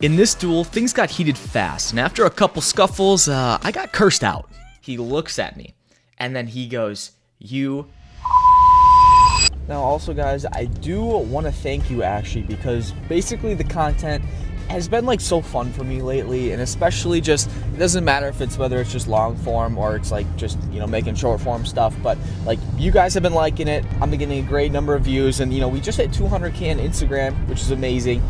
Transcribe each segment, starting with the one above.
In this duel, things got heated fast, and after a couple scuffles, I got cursed out. He looks at me, and then he goes, "You." Now also guys, I do want to thank you actually, because basically the content has been like so fun for me lately, and especially just, it doesn't matter if it's whether it's just long form or it's like just, you know, making short form stuff, but like you guys have been liking it. I'm getting a great number of views, and you know, we just hit 200K on Instagram, which is amazing.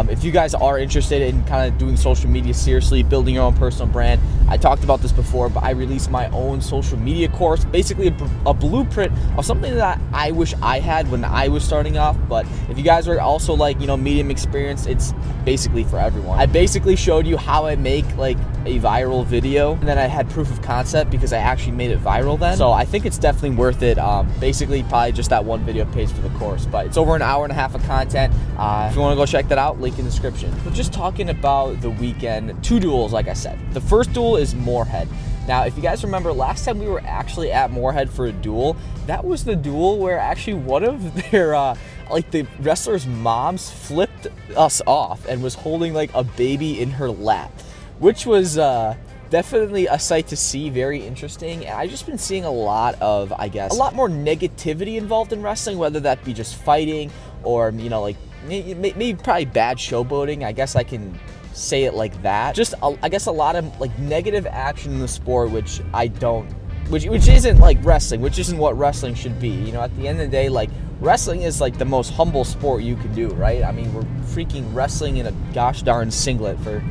If you guys are interested in kind of doing social media seriously, building your own personal brand, I talked about this before, but I released my own social media course, basically a blueprint of something that I wish I had when I was starting off. But if you guys are also like, you know, medium experienced, it's basically for everyone. I basically showed you how I make like a viral video, and then I had proof of concept because I actually made it viral then. So I think it's definitely worth it. Basically probably just that one video pays for the course, but it's over an hour and a half of content. If you want to go check that out, link in the description. But just talking about the weekend, 2 duels, like I said. The first duel is Moorhead. Now, if you guys remember, last time we were actually at Moorhead for a duel, that was the duel where actually one of their, like the wrestler's moms flipped us off and was holding like a baby in her lap, which was definitely a sight to see, very interesting. And I've just been seeing a lot of, I guess, a lot more negativity involved in wrestling, whether that be just fighting or, you know, like maybe probably bad showboating. I guess I can say it like that. Just I guess a lot of like negative action in the sport, which I don't, which isn't like wrestling, which isn't what wrestling should be. You know, at the end of the day, like wrestling is like the most humble sport you can do, right? I mean, we're freaking wrestling in a gosh darn singlet for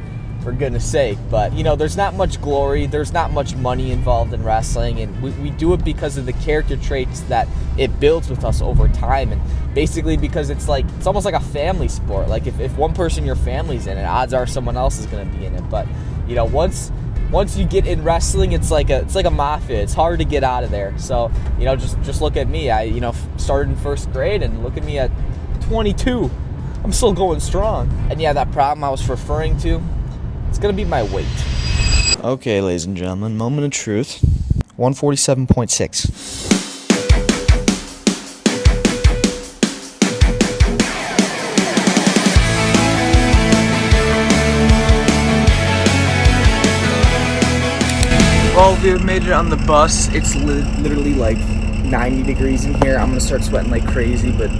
goodness sake. But you know, there's not much glory, there's not much money involved in wrestling, and we do it because of the character traits that it builds with us over time, and basically because it's almost like a family sport. Like if one person in your family's in it, odds are someone else is going to be in it. But you know, once you get in wrestling, it's like a mafia. It's hard to get out of there. So you know, just look at me. I, you know, started in 1st grade, and look at me at 22. I'm still going strong. And yeah, that problem I was referring to, it's gonna be my weight. Okay, ladies and gentlemen, moment of truth. 147.6. Well, we made it on the bus. It's literally like 90 degrees in here. I'm gonna start sweating like crazy, but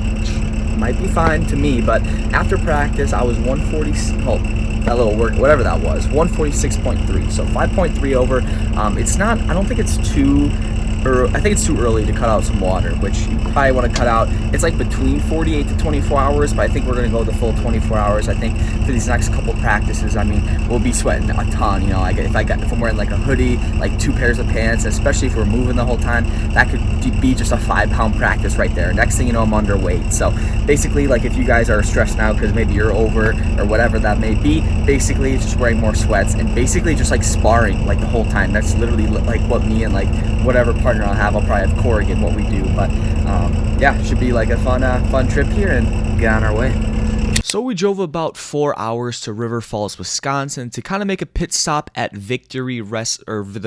might be fine to me. But after practice, I was 140. Oh, that little work, whatever that was, 146.3. So 5.3 over. It's not. I don't think it's too. I think it's too early to cut out some water, which you probably want to cut out. It's like between 48 to 24 hours, but I think we're going to go the full 24 hours. I think for these next couple practices, I mean, we'll be sweating a ton. You know, if I'm wearing like a hoodie, like 2 pairs of pants, especially if we're moving the whole time, that could be just a 5-pound practice right there. Next thing you know, I'm underweight. So basically, like if you guys are stressed now because maybe you're over or whatever that may be, basically it's just wearing more sweats and basically just like sparring like the whole time. That's literally like what me and like whatever partner I'll have. I'll probably have Corrigan, what we do. But yeah, should be like a fun trip here and get on our way. So we drove about 4 hours to River Falls, Wisconsin to kind of make a pit stop at the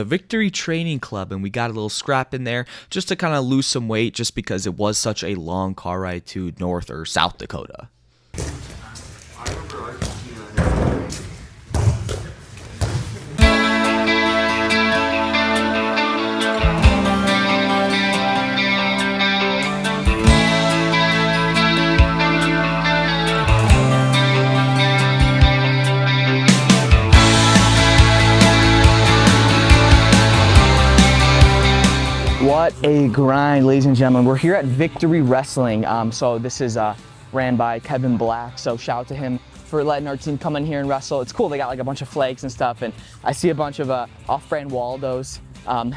Victory Training Club, and we got a little scrap in there just to kind of lose some weight, just because it was such a long car ride to North or South Dakota. What a grind, ladies and gentlemen. We're here at Victory Wrestling. So this is ran by Kevin Black. So shout out to him for letting our team come in here and wrestle. It's cool. They got like a bunch of flags and stuff, and I see a bunch of off-brand Waldos. Shout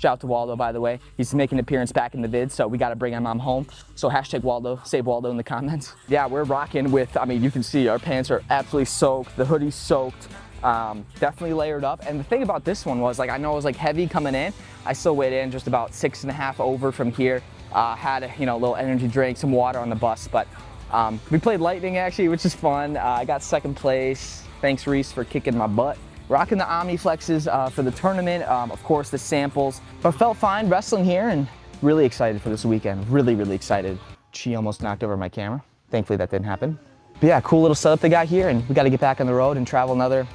out to Waldo, by the way. He's making an appearance back in the vid, so we got to bring him on home. So hashtag Waldo, save Waldo in the comments. Yeah, we're rocking with, I mean, you can see our pants are absolutely soaked. The hoodie's soaked. Definitely layered up. And the thing about this one was, like, I know it was like heavy coming in. I still weighed in just about 6.5 over from here. Had a, you know, little energy drink, some water on the bus, but we played lightning actually, which is fun. I got 2nd place. Thanks Reese for kicking my butt. Rocking the Omniflexes for the tournament. Of course the samples, but felt fine wrestling here and really excited for this weekend. Really excited. She almost knocked over my camera. Thankfully that didn't happen. But yeah, cool little setup they got here, and we got to get back on the road and travel another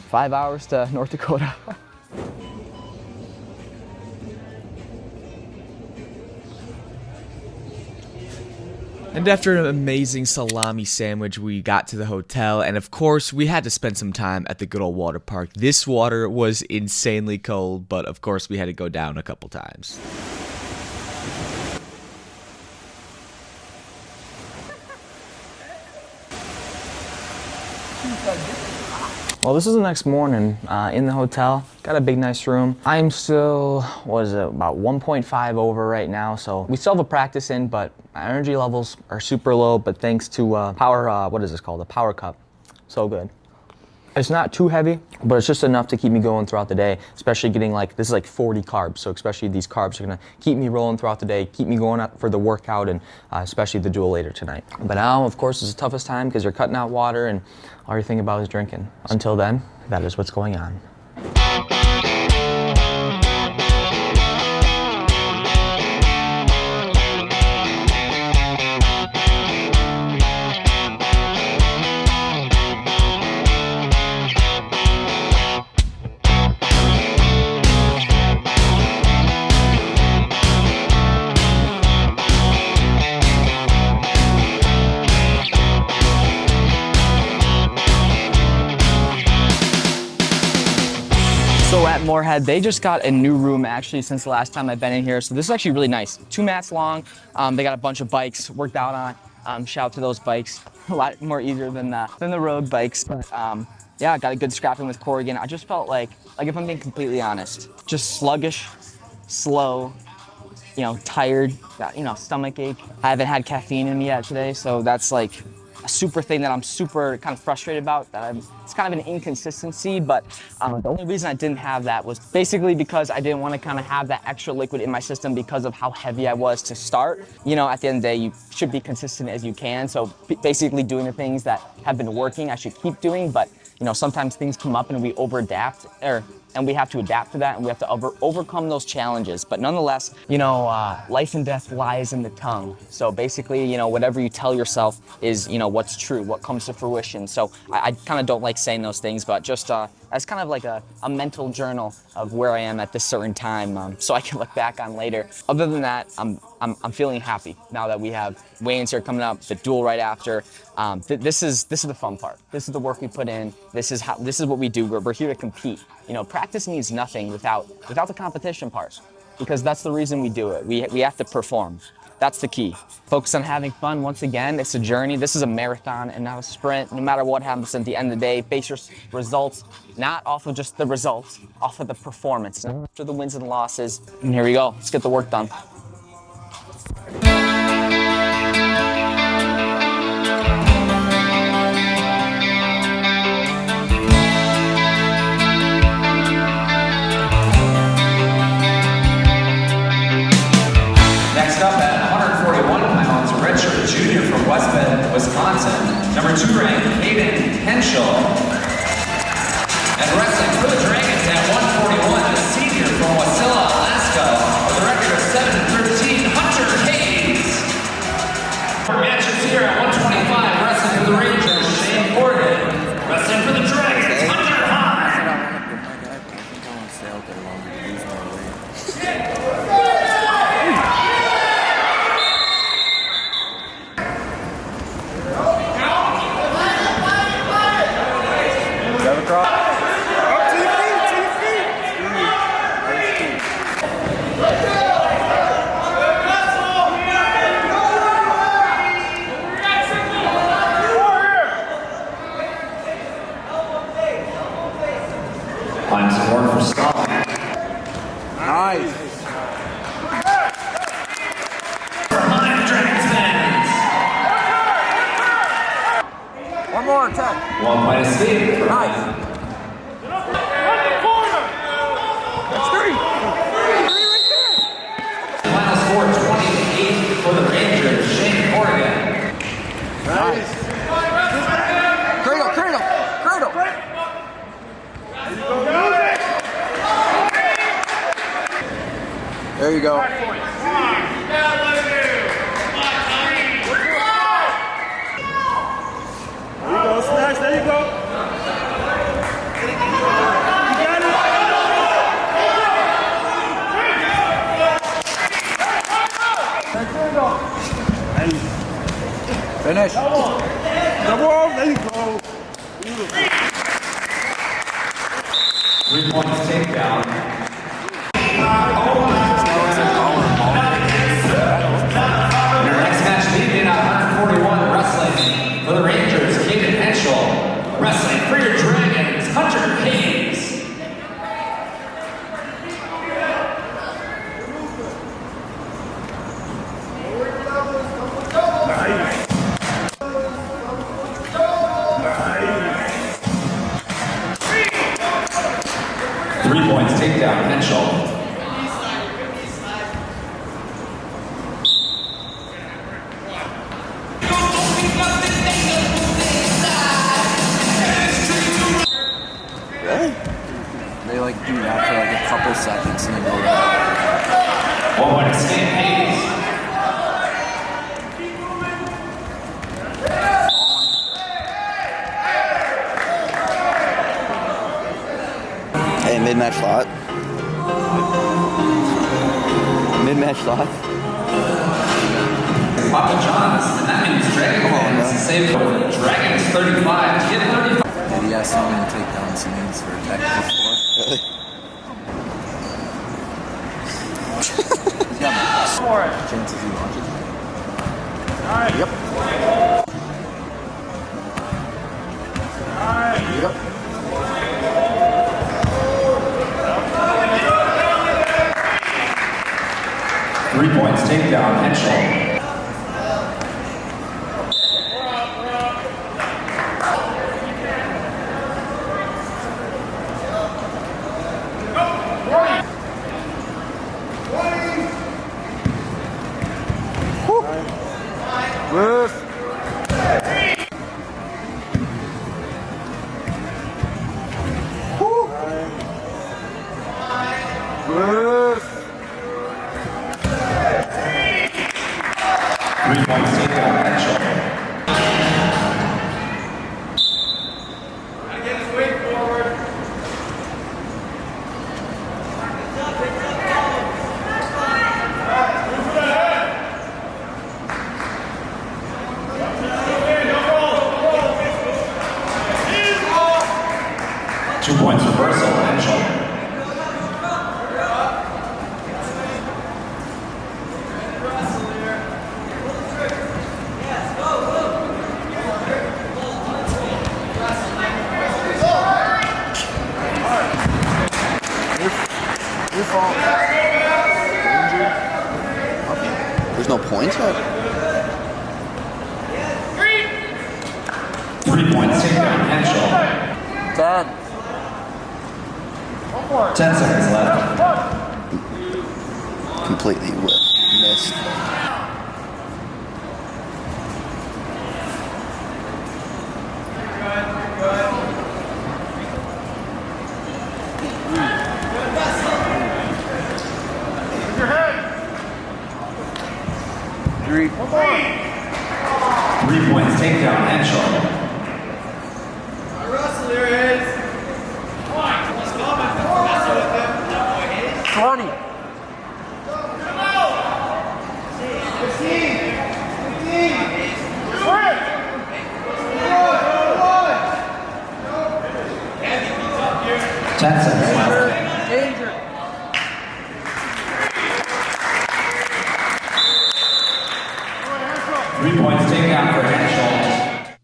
5 hours to North Dakota. And after an amazing salami sandwich, we got to the hotel, and of course, we had to spend some time at the good old water park. This water was insanely cold, but of course, we had to go down a couple times. Well, this is the next morning in the hotel. Got a big, nice room. I'm still, what is it, about 1.5 over right now. So we still have a practice in, but my energy levels are super low. But thanks to what is this called? A power cup. So good. It's not too heavy, but it's just enough to keep me going throughout the day, especially getting this is like 40 carbs. So especially these carbs are gonna keep me rolling throughout the day, keep me going out for the workout and especially the duel later tonight. But now, of course, is the toughest time because you're cutting out water and all you're thinking about is drinking. Until then, that is what's going on. So at Moorhead, they just got a new room actually since the last time I've been in here. So this is actually really nice. 2 mats long. They got a bunch of bikes worked out on. Shout out to those bikes. A lot more easier than the road bikes. But yeah, got a good scrapping with Corrigan. I just felt like if I'm being completely honest, just sluggish, slow, tired, got, stomach ache. I haven't had caffeine in me yet today, so that's like a super thing that I'm super kind of frustrated about. It's kind of an inconsistency, but the only reason I didn't have that was basically because I didn't want to kind of have that extra liquid in my system because of how heavy I was to start. At the end of the day, you should be consistent as you can. So basically doing the things that have been working, I should keep doing, but sometimes things come up and we over-adapt, and we have to adapt to that, and we have to overcome those challenges. But nonetheless, life and death lies in the tongue. So basically, whatever you tell yourself is, what's true, what comes to fruition. So I kind of don't like saying those things, but just as kind of like a mental journal of where I am at this certain time, so I can look back on later. Other than that, I'm feeling happy now that we have weigh-ins here coming up, the duel right after. This is the fun part. This is the work we put in. This is what we do. We're here to compete. Practice means nothing without the competition part, because that's the reason we do it. We have to perform. That's the key. Focus on having fun. Once again, it's a journey. This is a marathon and not a sprint. No matter what happens at the end of the day, base your results not off of just the results, off of the performance, not after the wins and losses. And here we go. Let's get the work done. Next up at 141 pounds, a redshirt junior from West Bend, Wisconsin, number 2 ranked Cayden Henschel. And wrestling for the Dragons at 141, a senior from Wasilla, Alaska, with a record of 7-13, Hunter Hayes. For matches here at 125, wrestling for the Rangers, Shane Corrigan. Wrestling for the Dragons, Hunter Hahn. Find some more for Scott. Nice. One more attack. 1 point escape for Nice. That's 3. 3 right there. Final score 20-8 for the Rangers, Shane Corrigan. Nice. Cradle. There you go. Finish. Double off, there you go. 3 points takedown. Your next match leading at 141 wrestling for the Rangers, Cayden Henschel. Wrestling for your Dragons, Hunter Hayes. Three points takedown, Henschel. Really? They like do that for like a couple seconds and then go down. 1 point escape, Hayes. Hey, mid-match thought. Mid-match thoughts. Papa John's, and that means Dragons save for Dragons 35 to get 35. Did he ask someone to take down some needs for a technical floor? Really? He's got chances he launches. Alright. Yep. Yep. Three points takedown, Henschel. Move. Move. 3 points takedown, Henschel. Two points reversal, Henschel. Your fault. There's no points yet? 3 points takedown, Henschel. 10. 10 seconds left. Completely missed. Three. 3 points takedown, Henschel. 20. 10 seconds left. 3 points takedown for Henschel.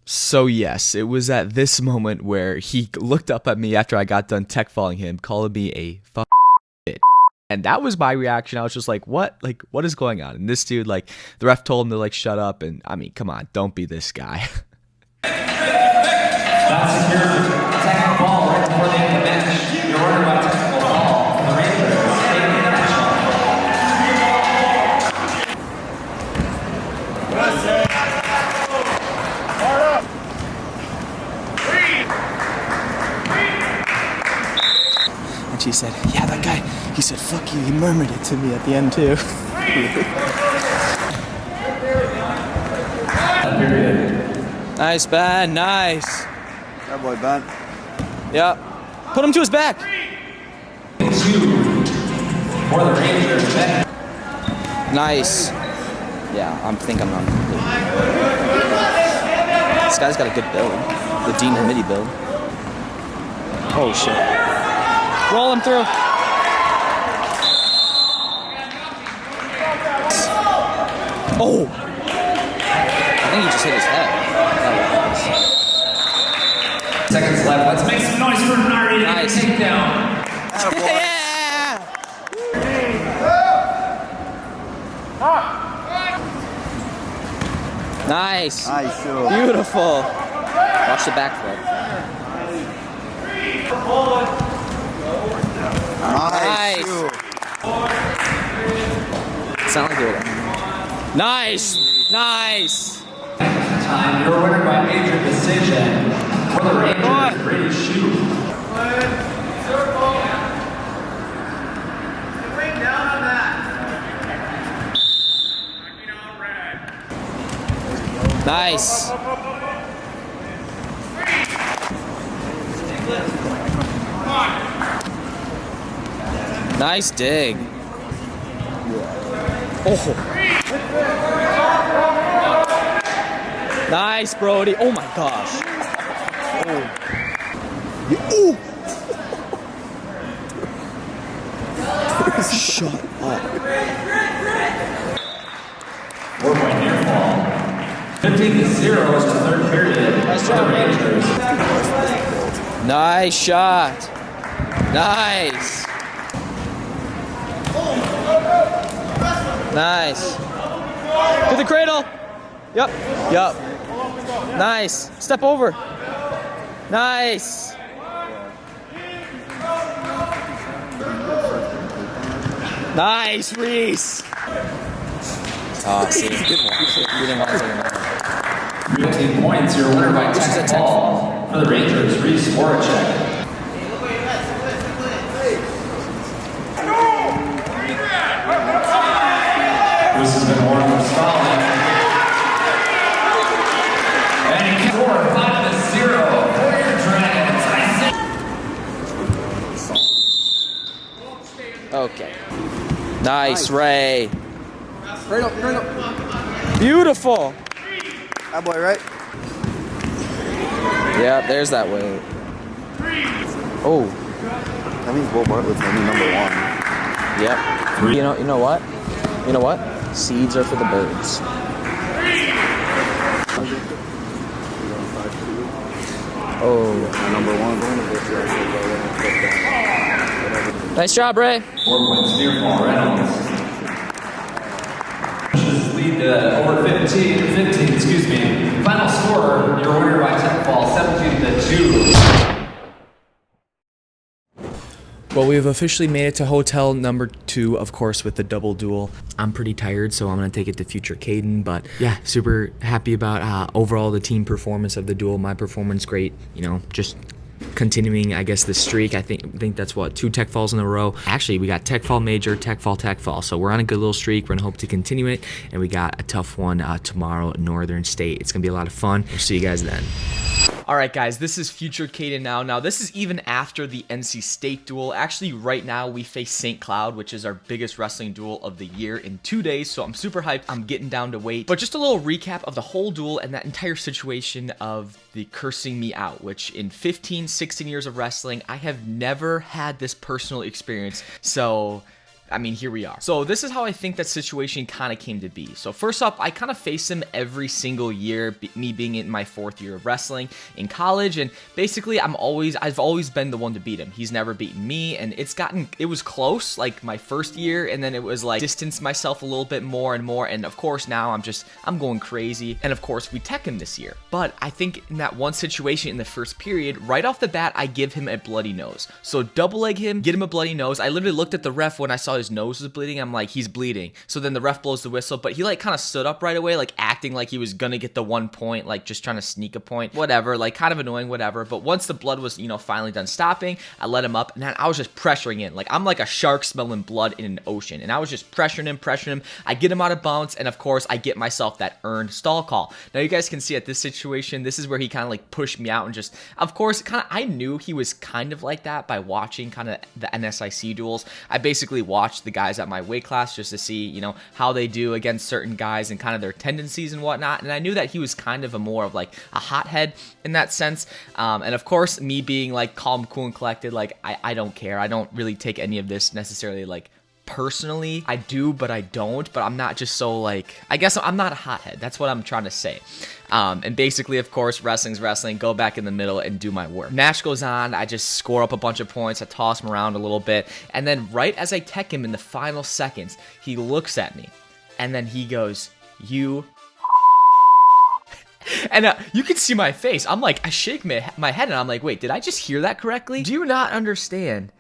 So yes, it was at this moment where he looked up at me after I got done tech falling him, calling me a bitch. And that was my reaction. I was just like, what? Like, what is going on? And this dude, like, the ref told him to, like, shut up. And, I mean, come on, don't be this guy. That secured technical ball right before the end of the match. You're ordered by technical ball from the Rangers. Cayden Henschel. And she said, yeah, that guy, he said, fuck you. He murmured it to me at the end, too. Nice, Ben. Nice. That boy, Ben. Yeah. Put him to his back. 2 for the Rangers. Nice. Yeah, I think I'm not. This guy's got a good build. The Dean Committee build. Oh shit. Roll him through. Oh! I think he just hit his head. Seconds left. Let's make some noise for Nari. Nice. Takedown. Yeah! Nice. Nice, too. Beautiful. Watch the backflip. Nice. Shoot. Sound like it. Nice. Nice. Time. You're winner by major decision. For the Rangers, Brady Shoe. Nice. Nice dig. Oh. Nice, Brody. Oh my gosh. Oh. Ooh. Shut up. 4-point near fall. 15-0 is the third period. Nice For the job. Rangers. Nice shot. Nice. Nice. To the cradle. Yep. Yep. Nice. Step over. Nice. Nice, Reese. Oh, see. Good one. We didn't want to take him. 15 points. You're a winner by This is a 10 tech fall. For the Rangers, Reese Voracek. This has been Warren for Stalin. And he can score 5-0 for your Dragons. Okay. Nice, Ray. Right up. Beautiful. That boy, right? Yep, there's that weight. Oh. That means Will Bartlett's gonna be number 1. Yep. You know what? You know what? Seeds are for the birds. Oh. Number 1. Nice job, Ray. 4 points near fall. Reynolds. Lead over 15, excuse me. Final score, your winner by 10 fall, 17-2. Well, we've officially made it to hotel number 2, of course, with the double duel. I'm pretty tired, so I'm going to take it to future Cayden. But yeah, super happy about overall the team performance of the duel. My performance, great. You know, just continuing, I guess, the streak. I think that's what, 2 tech falls in a row. Actually, we got tech fall major, tech fall. So we're on a good little streak. We're going to hope to continue it. And we got a tough one tomorrow at Northern State. It's going to be a lot of fun. We'll see you guys then. All right, guys, this is future Cayden now. Now, this is even after the NC State duel. Actually, right now, we face St. Cloud, which is our biggest wrestling duel of the year in 2 days, so I'm super hyped. I'm getting down to weight. But just a little recap of the whole duel and that entire situation of the cursing me out, which in 15, 16 years of wrestling, I have never had this personal experience. So I mean, here we are. So this is how I think that situation kind of came to be. So first up, I kind of face him every single year, me being in my 4th year of wrestling in college, and basically I've always been the one to beat him. He's never beaten me, and it was close like my first year, and then it was like distance myself a little bit more and more, and of course now I'm going crazy, and of course we tech him this year. But I think in that one situation in the first period, right off the bat, I give him a bloody nose. So double leg him, get him a bloody nose. I literally looked at the ref when I saw his nose was bleeding. I'm like, he's bleeding. So then the ref blows the whistle, but he like kind of stood up right away, like acting like he was gonna get the 1 point, like just trying to sneak a point, whatever, like kind of annoying, whatever. But once the blood was, finally done stopping, I let him up, and then I was just pressuring in. Like I'm like a shark smelling blood in an ocean, and I was just pressuring him. I get him out of bounds, and of course I get myself that earned stall call. Now you guys can see at this situation, this is where he kind of like pushed me out, and just, of course, I knew he was kind of like that by watching kind of the NSIC duels. I basically watched watch the guys at my weight class just to see, you know, how they do against certain guys and kind of their tendencies and whatnot. And I knew that he was kind of a more of like a hothead in that sense. And of course, me being like calm, cool, and collected, like I don't care. I don't really take any of this necessarily like personally. I do, but I don't. But I'm not just so like, I guess I'm not a hothead. That's what I'm trying to say. And basically, of course, wrestling's wrestling. Go back in the middle and do my work. Match goes on. I just score up a bunch of points. I toss him around a little bit. And then right as I tech him in the final seconds, he looks at me. And then he goes, "You..." And you can see my face. I'm like, I shake my head and I'm like, wait, did I just hear that correctly? Do you not understand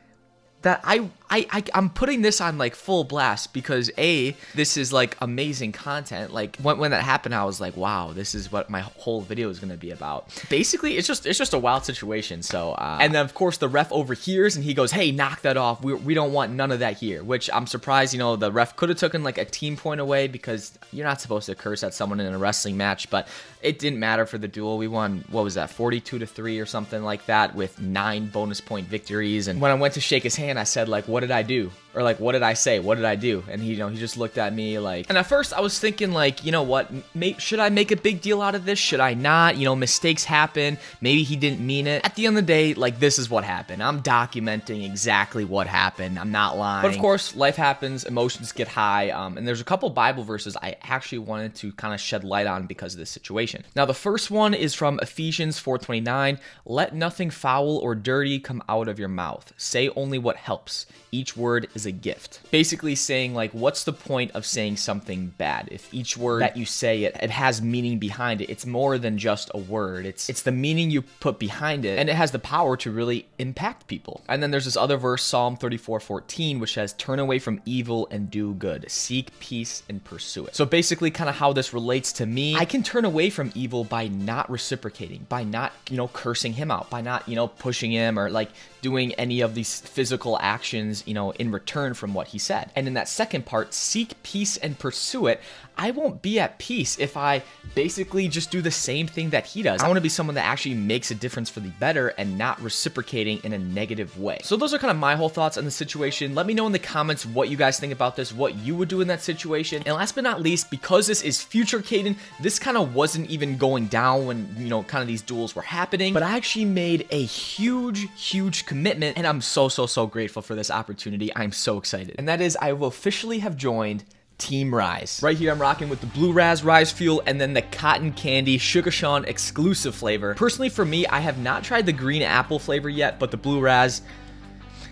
that I'm putting this on like full blast because A, this is like amazing content. Like when that happened, I was like, wow, this is what my whole video is going to be about. Basically, it's just a wild situation. So, and then of course the ref overhears and he goes, "Hey, knock that off. We don't want none of that here," which I'm surprised, you know, the ref could have taken like a team point away because you're not supposed to curse at someone in a wrestling match, but it didn't matter for the duel. We won, what was that, 42-3 or something like that with 9 bonus point victories. And when I went to shake his hand, I said like, "What did I do?" Or like, "What did I say? What did I do?" And he, you know, he just looked at me like, and at first I was thinking like, you know what, should I make a big deal out of this? Should I not? You know, mistakes happen. Maybe he didn't mean it. At the end of the day, like, this is what happened. I'm documenting exactly what happened. I'm not lying. But of course, life happens. Emotions get high. And there's a couple Bible verses I actually wanted to kind of shed light on because of this situation. Now, the first one is from Ephesians 4:29. "Let nothing foul or dirty come out of your mouth. Say only what helps. Each word is a gift." Basically saying like, what's the point of saying something bad if each word that you say it has meaning behind it? It's more than just a word. It's the meaning you put behind it, and it has the power to really impact people. And then there's this other verse, Psalm 34:14, which says, "Turn away from evil and do good. Seek peace and pursue it." So basically kind of how this relates to me, I can turn away from evil by not reciprocating, by not, you know, cursing him out, by not, you know, pushing him or like doing any of these physical actions, you know, in return from what he said. And in that second part, seek peace and pursue it, I won't be at peace if I basically just do the same thing that he does. I want to be someone that actually makes a difference for the better and not reciprocating in a negative way. So those are kind of my whole thoughts on the situation. Let me know in the comments what you guys think about this, what you would do in that situation. And last but not least, because this is future Cayden, this kind of wasn't even going down when, you know, kind of these duels were happening, but I actually made a huge commitment, and I'm so grateful for this opportunity. I'm so excited. And that is, I will officially have joined Team RYSE. Right here, I'm rocking with the Blue Raz Ryse Fuel and then the Cotton Candy Sugar Sean exclusive flavor. Personally, for me, I have not tried the green apple flavor yet, but the Blue Raz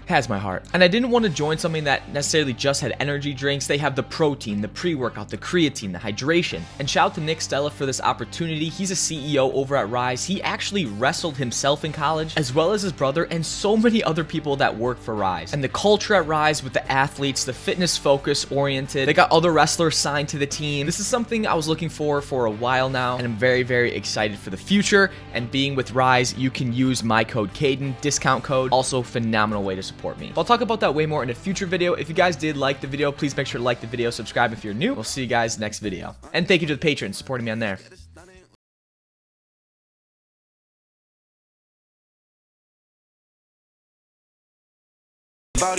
has my heart. And I didn't want to join something that necessarily just had energy drinks. They have the protein, the pre-workout, the creatine, the hydration. And shout out to Nick Stella for this opportunity. He's a CEO over at RYSE. He actually wrestled himself in college, as well as his brother and so many other people that work for RYSE. And the culture at RYSE with the athletes, the fitness focus oriented, they got other wrestlers signed to the team. This is something I was looking for a while now, and I'm very excited for the future. And being with RYSE, you can use my code Cayden, discount code, also phenomenal way to support me. I'll talk about that way more in a future video. If you guys did like the video, please make sure to like the video, subscribe if you're new. We'll see you guys next video. And thank you to the patrons supporting me on there.